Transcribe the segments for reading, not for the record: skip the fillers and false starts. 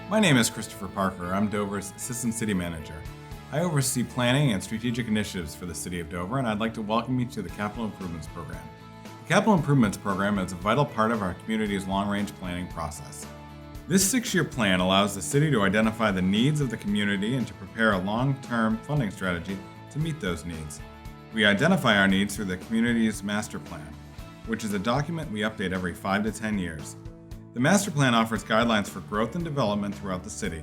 My name is Christopher Parker. I'm Dover's Assistant City Manager. I oversee planning and strategic initiatives for the City of Dover, and I'd like to welcome you to the Capital Improvements Program. The Capital Improvements Program is a vital part of our community's long-range planning process. This 6-year plan allows the city to identify the needs of the community and to prepare a long-term funding strategy to meet those needs. We identify our needs through the community's master plan, which is a document we update every 5 to 10 years. The master plan offers guidelines for growth and development throughout the city.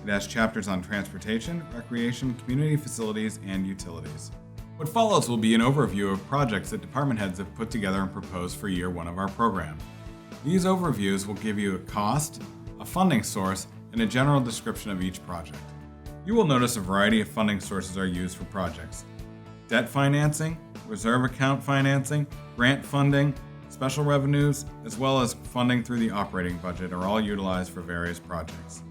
It has chapters on transportation, recreation, community facilities, and utilities. What follows will be an overview of projects that department heads have put together and proposed for year 1 of our program. These overviews will give you a cost, a funding source, and a general description of each project. You will notice a variety of funding sources are used for projects. Debt financing, reserve account financing, grant funding, special revenues, as well as funding through the operating budget are all utilized for various projects.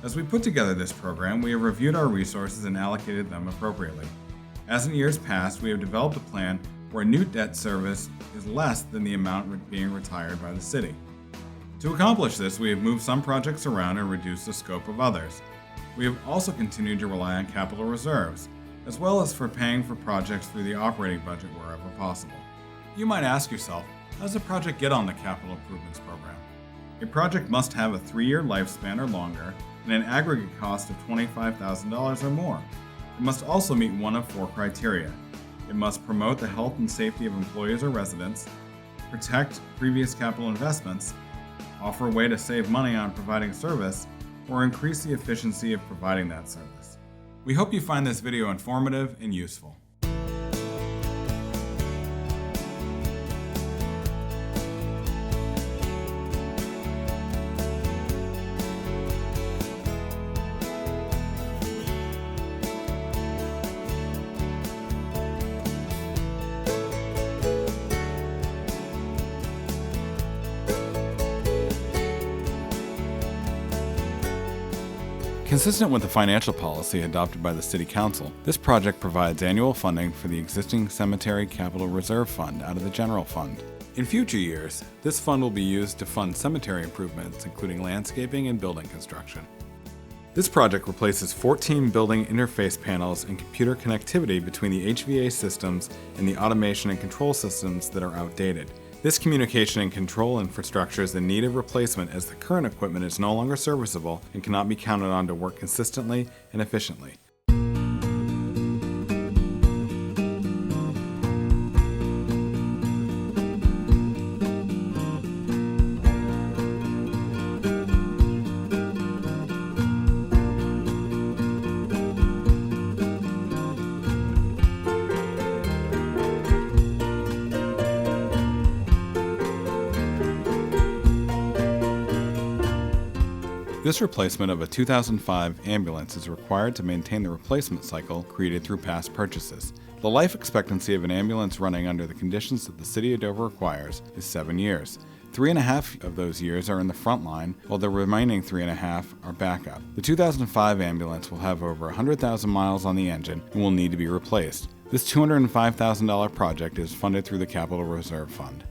As we put together this program, we have reviewed our resources and allocated them appropriately. As in years past, we have developed a plan where new debt service is less than the amount being retired by the city. To accomplish this, we have moved some projects around and reduced the scope of others. We have also continued to rely on capital reserves, as well as for paying for projects through the operating budget wherever possible. You might ask yourself, how does a project get on the Capital Improvements Program? A project must have a 3-year lifespan or longer and an aggregate cost of $25,000 or more. It must also meet one of 4 criteria. It must promote the health and safety of employees or residents, protect previous capital investments, offer a way to save money on providing service, or increase the efficiency of providing that service. We hope you find this video informative and useful. Consistent with the financial policy adopted by the City Council, this project provides annual funding for the existing Cemetery Capital Reserve Fund out of the General Fund. In future years, this fund will be used to fund cemetery improvements, including landscaping and building construction. This project replaces 14 building interface panels and computer connectivity between the HVA systems and the automation and control systems that are outdated. This communication and control infrastructure is in need of replacement as the current equipment is no longer serviceable and cannot be counted on to work consistently and efficiently. This replacement of a 2005 ambulance is required to maintain the replacement cycle created through past purchases. The life expectancy of an ambulance running under the conditions that the City of Dover requires is 7 years. 3.5 of those years are in the front line, while the remaining 3.5 are backup. The 2005 ambulance will have over 100,000 miles on the engine and will need to be replaced. This $205,000 project is funded through the Capital Reserve Fund.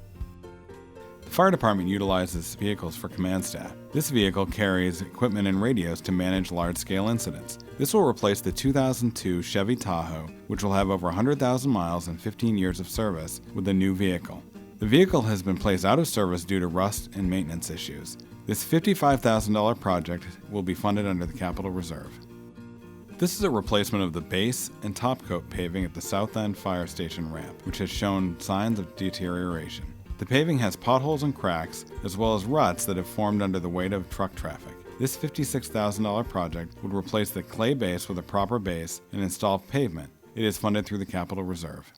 The fire department utilizes vehicles for command staff. This vehicle carries equipment and radios to manage large-scale incidents. This will replace the 2002 Chevy Tahoe, which will have over 100,000 miles and 15 years of service, with a new vehicle. The vehicle has been placed out of service due to rust and maintenance issues. This $55,000 project will be funded under the Capital Reserve. This is a replacement of the base and top coat paving at the South End Fire Station ramp, which has shown signs of deterioration. The paving has potholes and cracks, as well as ruts that have formed under the weight of truck traffic. This $56,000 project would replace the clay base with a proper base and install pavement. It is funded through the Capital Reserve.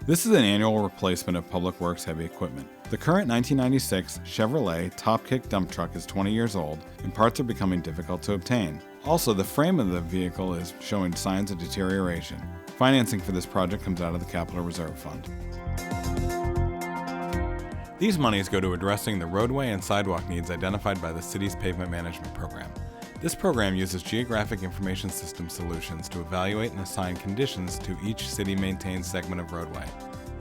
This is an annual replacement of Public Works heavy equipment. The current 1996 Chevrolet Top Kick dump truck is 20 years old, and parts are becoming difficult to obtain. Also, the frame of the vehicle is showing signs of deterioration. Financing for this project comes out of the Capital Reserve Fund. These monies go to addressing the roadway and sidewalk needs identified by the city's pavement management program. This program uses geographic information system solutions to evaluate and assign conditions to each city-maintained segment of roadway.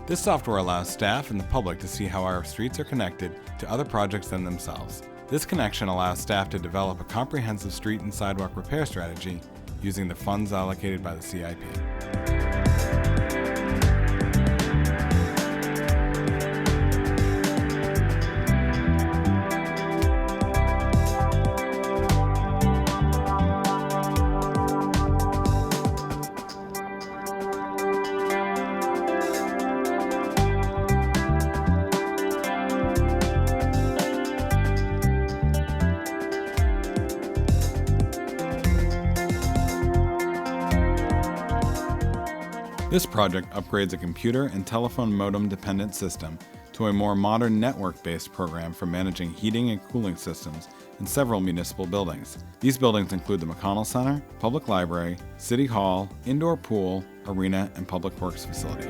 This software allows staff and the public to see how our streets are connected to other projects than themselves. This connection allows staff to develop a comprehensive street and sidewalk repair strategy using the funds allocated by the CIP. This project upgrades a computer and telephone modem-dependent system to a more modern network-based program for managing heating and cooling systems in several municipal buildings. These buildings include the McConnell Center, Public Library, City Hall, Indoor Pool, Arena, and Public Works Facility.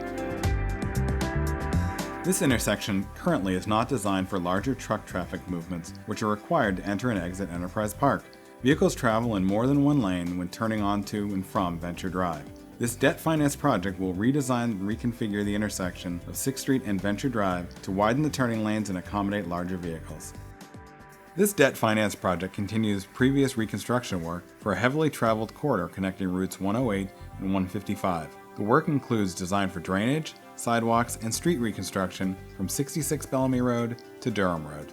This intersection currently is not designed for larger truck traffic movements, which are required to enter and exit Enterprise Park. Vehicles travel in more than one lane when turning onto and from Venture Drive. This debt finance project will redesign and reconfigure the intersection of 6th Street and Venture Drive to widen the turning lanes and accommodate larger vehicles. This debt finance project continues previous reconstruction work for a heavily traveled corridor connecting routes 108 and 155. The work includes design for drainage, sidewalks, and street reconstruction from 66 Bellamy Road to Durham Road.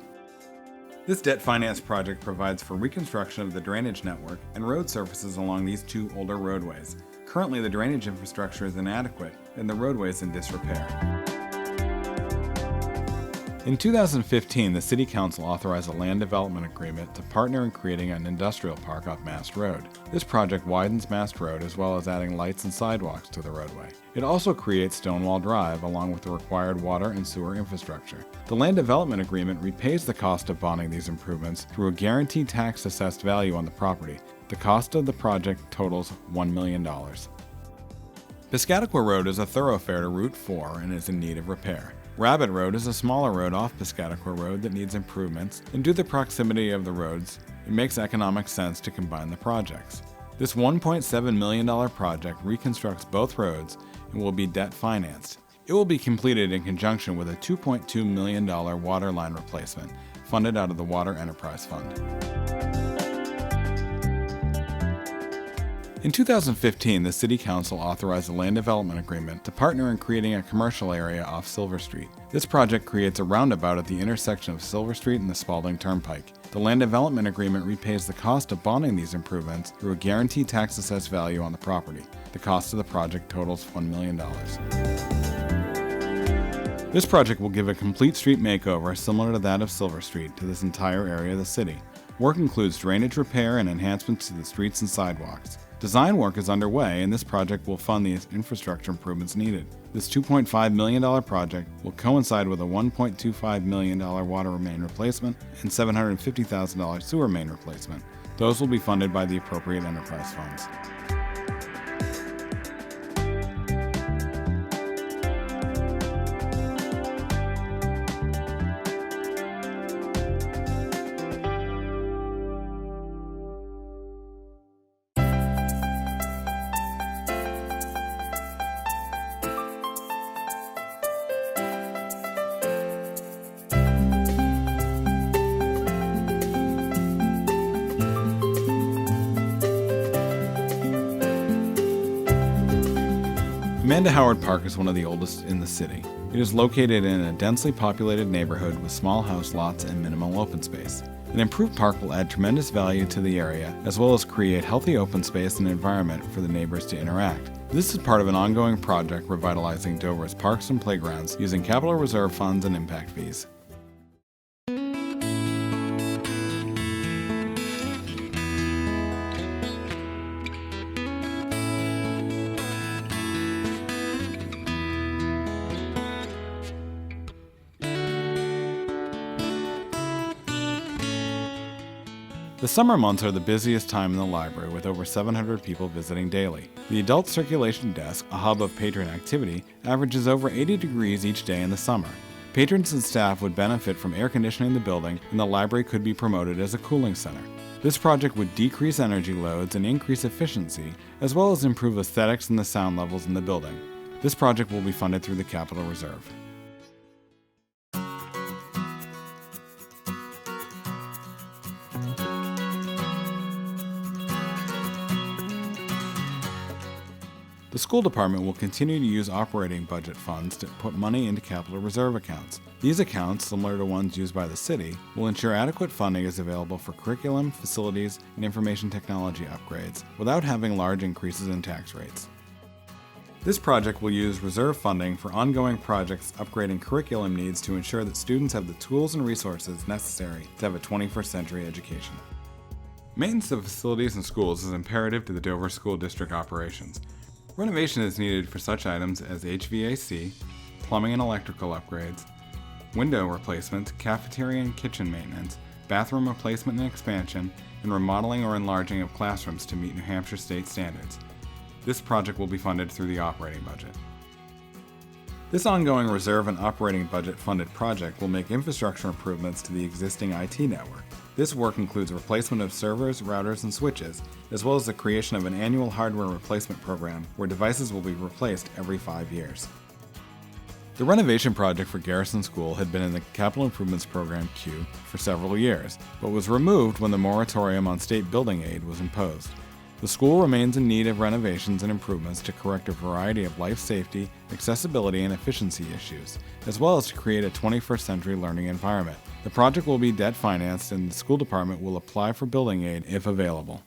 This debt finance project provides for reconstruction of the drainage network and road surfaces along these two older roadways. Currently, the drainage infrastructure is inadequate and the roadway is in disrepair. In 2015, the City Council authorized a land development agreement to partner in creating an industrial park off Mast Road. This project widens Mast Road as well as adding lights and sidewalks to the roadway. It also creates Stonewall Drive along with the required water and sewer infrastructure. The land development agreement repays the cost of bonding these improvements through a guaranteed tax assessed value on the property. The cost of the project totals $1 million. Piscataqua Road is a thoroughfare to Route 4 and is in need of repair. Rabbit Road is a smaller road off Piscataqua Road that needs improvements, and due to the proximity of the roads, it makes economic sense to combine the projects. This $1.7 million project reconstructs both roads and will be debt financed. It will be completed in conjunction with a $2.2 million water line replacement, funded out of the Water Enterprise Fund. In 2015, the City Council authorized a land development agreement to partner in creating a commercial area off Silver Street. This project creates a roundabout at the intersection of Silver Street and the Spalding Turnpike. The land development agreement repays the cost of bonding these improvements through a guaranteed tax assessed value on the property. The cost of the project totals $1 million. This project will give a complete street makeover similar to that of Silver Street to this entire area of the city. Work includes drainage repair and enhancements to the streets and sidewalks. Design work is underway, and this project will fund the infrastructure improvements needed. This $2.5 million project will coincide with a $1.25 million water main replacement and $750,000 sewer main replacement. Those will be funded by the appropriate enterprise funds. Amanda Howard Park is one of the oldest in the city. It is located in a densely populated neighborhood with small house lots and minimal open space. An improved park will add tremendous value to the area, as well as create healthy open space and environment for the neighbors to interact. This is part of an ongoing project revitalizing Dover's parks and playgrounds using capital reserve funds and impact fees. The summer months are the busiest time in the library, with over 700 people visiting daily. The adult circulation desk, a hub of patron activity, averages over 80 degrees each day in the summer. Patrons and staff would benefit from air conditioning the building, and the library could be promoted as a cooling center. This project would decrease energy loads and increase efficiency, as well as improve aesthetics and the sound levels in the building. This project will be funded through the Capital Reserve. The school department will continue to use operating budget funds to put money into capital reserve accounts. These accounts, similar to ones used by the city, will ensure adequate funding is available for curriculum, facilities, and information technology upgrades without having large increases in tax rates. This project will use reserve funding for ongoing projects upgrading curriculum needs to ensure that students have the tools and resources necessary to have a 21st century education. Maintenance of facilities and schools is imperative to the Dover School District operations. Renovation is needed for such items as HVAC, plumbing and electrical upgrades, window replacements, cafeteria and kitchen maintenance, bathroom replacement and expansion, and remodeling or enlarging of classrooms to meet New Hampshire state standards. This project will be funded through the operating budget. This ongoing reserve and operating budget funded project will make infrastructure improvements to the existing IT network. This work includes replacement of servers, routers, and switches, as well as the creation of an annual hardware replacement program where devices will be replaced every 5 years. The renovation project for Garrison School had been in the Capital Improvements Program queue for several years, but was removed when the moratorium on state building aid was imposed. The school remains in need of renovations and improvements to correct a variety of life safety, accessibility, and efficiency issues, as well as to create a 21st century learning environment. The project will be debt financed and the school department will apply for building aid if available.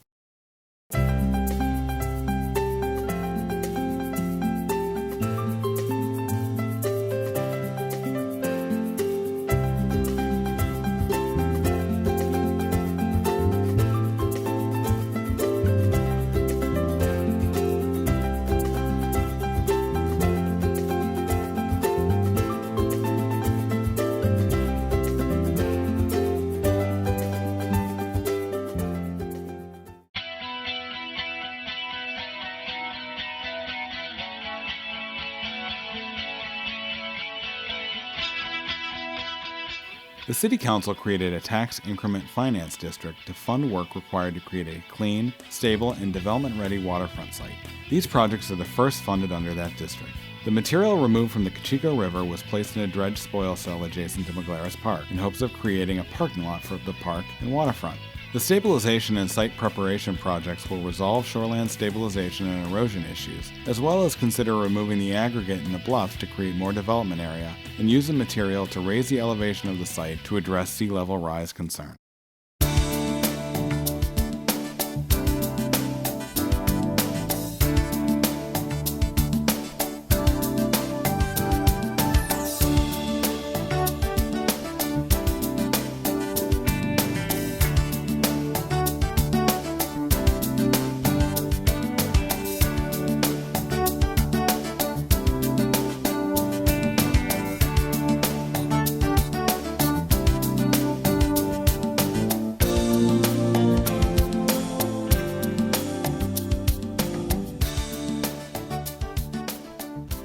The City Council created a tax increment finance district to fund work required to create a clean, stable, and development-ready waterfront site. These projects are the first funded under that district. The material removed from the Cachiko River was placed in a dredge spoil cell adjacent to McGlarris Park in hopes of creating a parking lot for the park and waterfront. The stabilization and site preparation projects will resolve shoreline stabilization and erosion issues, as well as consider removing the aggregate in the bluffs to create more development area, and use the material to raise the elevation of the site to address sea level rise concern.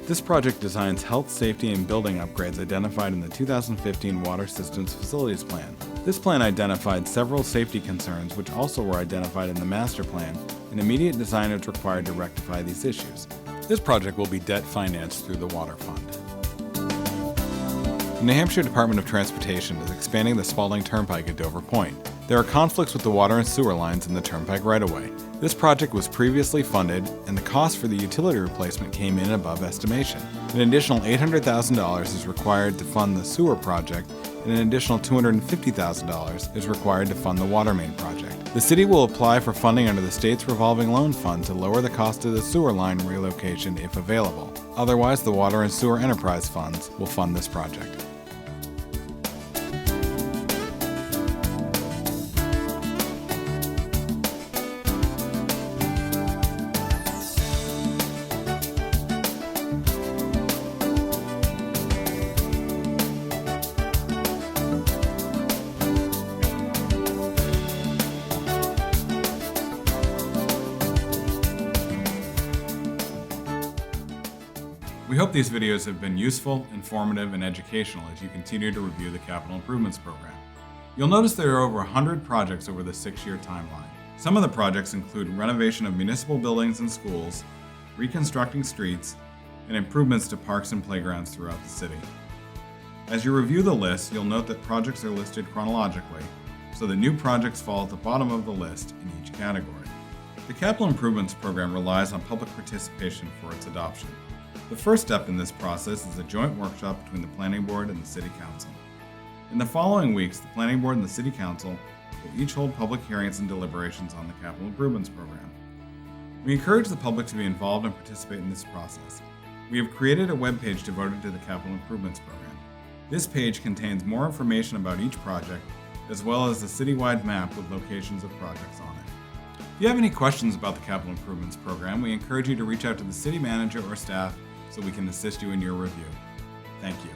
This project designs health, safety, and building upgrades identified in the 2015 Water Systems Facilities Plan. This plan identified several safety concerns which also were identified in the master plan, and immediate design is required to rectify these issues. This project will be debt financed through the Water Fund. The New Hampshire Department of Transportation is expanding the Spalding Turnpike at Dover Point. There are conflicts with the water and sewer lines in the turnpike right-of-way. This project was previously funded, and the cost for the utility replacement came in above estimation. An additional $800,000 is required to fund the sewer project, and an additional $250,000 is required to fund the water main project. The city will apply for funding under the state's revolving loan fund to lower the cost of the sewer line relocation if available. Otherwise, the Water and Sewer Enterprise Funds will fund this project. We hope these videos have been useful, informative, and educational as you continue to review the Capital Improvements Program. You'll notice there are over 100 projects over the 6-year timeline. Some of the projects include renovation of municipal buildings and schools, reconstructing streets, and improvements to parks and playgrounds throughout the city. As you review the list, you'll note that projects are listed chronologically, so that new projects fall at the bottom of the list in each category. The Capital Improvements Program relies on public participation for its adoption. The first step in this process is a joint workshop between the Planning Board and the City Council. In the following weeks, the Planning Board and the City Council will each hold public hearings and deliberations on the Capital Improvements Program. We encourage the public to be involved and participate in this process. We have created a webpage devoted to the Capital Improvements Program. This page contains more information about each project, as well as a citywide map with locations of projects on it. If you have any questions about the Capital Improvements Program, we encourage you to reach out to the city manager or staff so we can assist you in your review. Thank you.